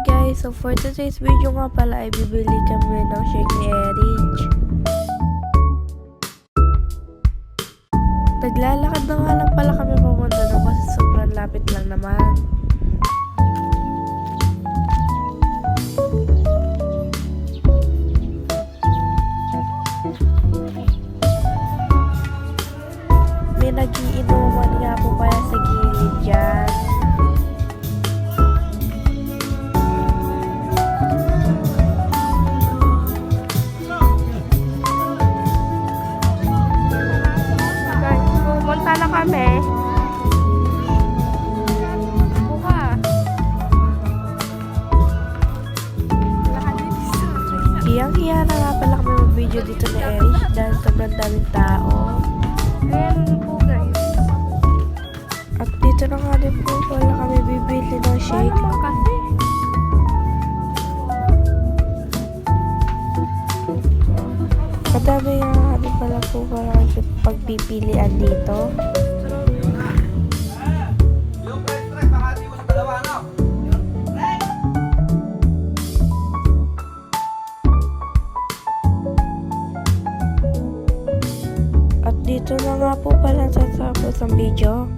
Hi guys, so for today's video nga pala ay bibili kami ng shake ni Erich. Naglalakad na nga lang pala kami pumunta doon kasi sobrang lapit lang naman. May nagiinuman nga po pala sa gilid dyan. Pumunta na kami. Buka. Hiyang-hiya na nga pala kami mag-video dito na Erich dahil sobrang daming tao. Ayan po guys. At dito na nga din po pala kami bibili ng shake. Paano kasi? Madami nga din pala po pala pagpipilian dito. At dito na nga po pala tatapos ang video.